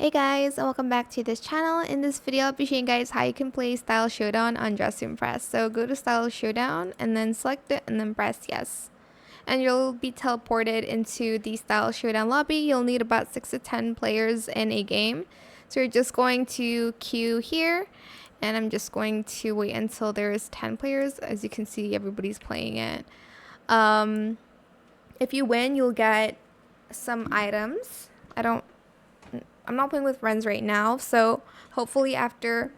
Hey guys, and welcome back to this channel. In this video, I'll be showing you guys how you can play Style Showdown on Dress to Impress. So go to Style Showdown and then select it and then press yes. And you'll be teleported into the Style Showdown lobby. You'll need about 6 to 10 players in a game. So you're just going to queue here, and I'm just going to wait until there's 10 players. As you can see, everybody's playing it. If you win, you'll get some items. I'm not playing with friends right now, so hopefully after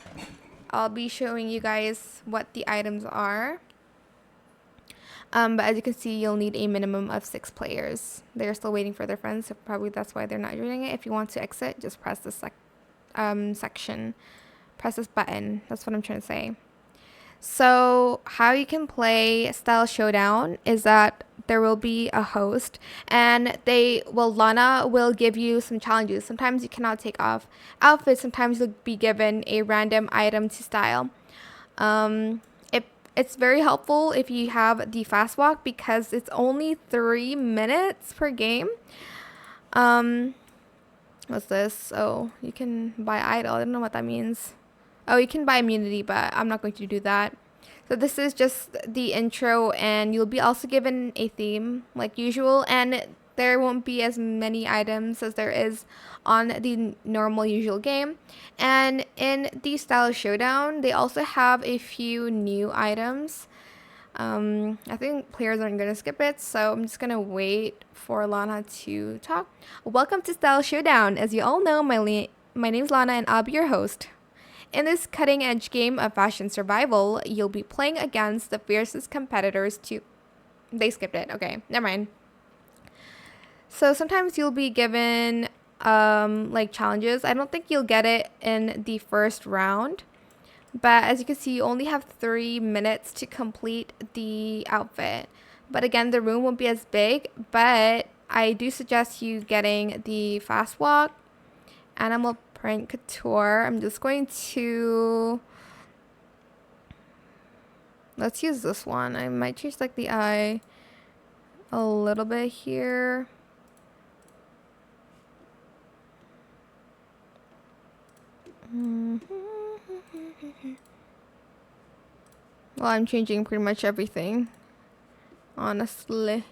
I'll be showing you guys what the items are. But as you can see, you'll need a minimum of 6 players. They're still waiting for their friends, so probably that's why they're not doing it. If you want to exit, just press this section. Press this button. That's what I'm trying to say. So how you can play Style Showdown is that there will be a host, and Lana will give you some challenges. Sometimes you cannot take off outfits. Sometimes you'll be given a random item to style. It's very helpful if you have the fast walk because it's only 3 minutes per game. What's this? Oh, you can buy idol. I don't know what that means. Oh, you can buy immunity, but I'm not going to do that. So this is just the intro, and you'll be also given a theme like usual, and there won't be as many items as there is on the normal usual game. And in the Style Showdown, they also have a few new items. I think players aren't going to skip it, so I'm just going to wait for Lana to talk. Welcome to Style Showdown. As you all know, my name's Lana, and I'll be your host. In this cutting-edge game of fashion survival, you'll be playing against the fiercest competitors to... They skipped it. Okay, never mind. So sometimes you'll be given like challenges. I don't think you'll get it in the first round. But as you can see, you only have 3 minutes to complete the outfit. But again, the room won't be as big. But I do suggest you getting the fast walk, animal print couture. I'm just going to... Let's use this one. I might change like the eye a little bit here. Well, I'm changing pretty much everything, honestly.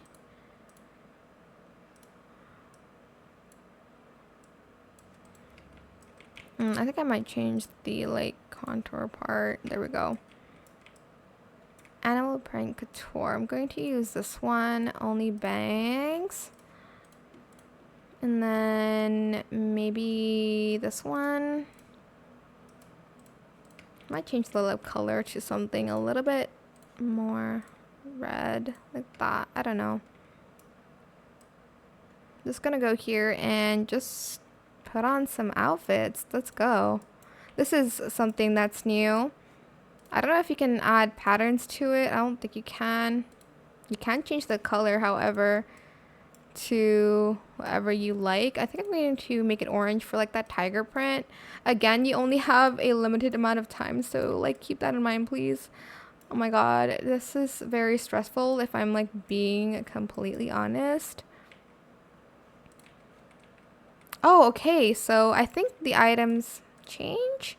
I think I might change the like contour part. There we go. Animal print couture. I'm going to use this one. Only bangs. And then maybe this one. Might change the lip color to something a little bit more red, like that. I don't know. Just gonna go here and just put on some outfits. Let's go. This is something that's new. I don't know if you can add patterns to it. I don't think you can. You can change the color, however, to whatever you like. I think I'm going to make it orange for like that tiger print. Again, you only have a limited amount of time, so like keep that in mind, please. Oh my god, this is very stressful if I'm like being completely honest. Oh, okay, so I think the items change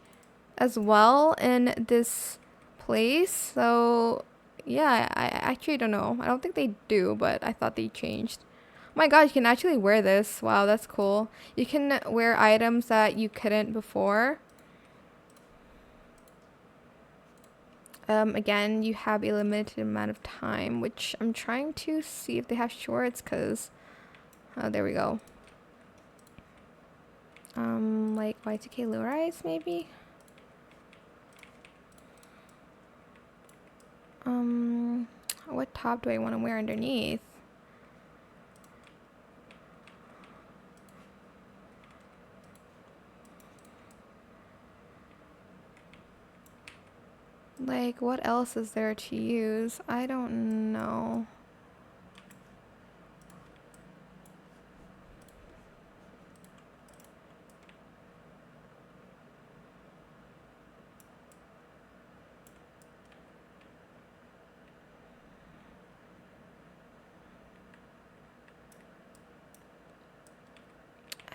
as well in this place. So yeah, I actually don't know. I don't think they do, but I thought they changed. Oh my god, you can actually wear this. Wow, that's cool. You can wear items that you couldn't before. Again, you have a limited amount of time, which I'm trying to see if they have shorts, because oh, there we go. Like Y2K low-rise maybe. What top do I want to wear underneath? Like, what else is there to use? I don't know.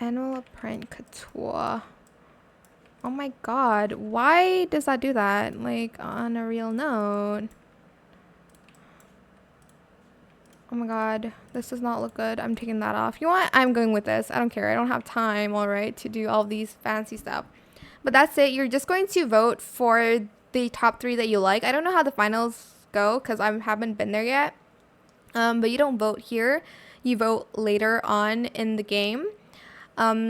Animal print couture. Oh my god, why does that do that? Like, on a real note. Oh my god, this does not look good. I'm taking that off. You know what? I'm going with this. I don't care. I don't have time, alright, to do all these fancy stuff. But that's it. You're just going to vote for the top 3 that you like. I don't know how the finals go because I haven't been there yet. But you don't vote here. You vote later on in the game.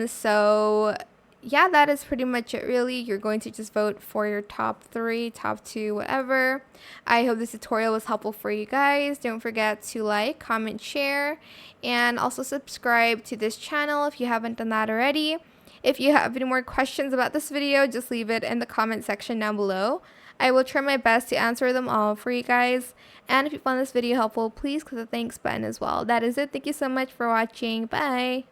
So yeah, that is pretty much it really. You're going to just vote for your top 3, top 2, whatever. I hope this tutorial was helpful for you guys. Don't forget to like, comment, share, and also subscribe to this channel if you haven't done that already. If you have any more questions about this video, just leave it in the comment section down below. I will try my best to answer them all for you guys. And if you found this video helpful, please click the thanks button as well. That is it. Thank you so much for watching. Bye.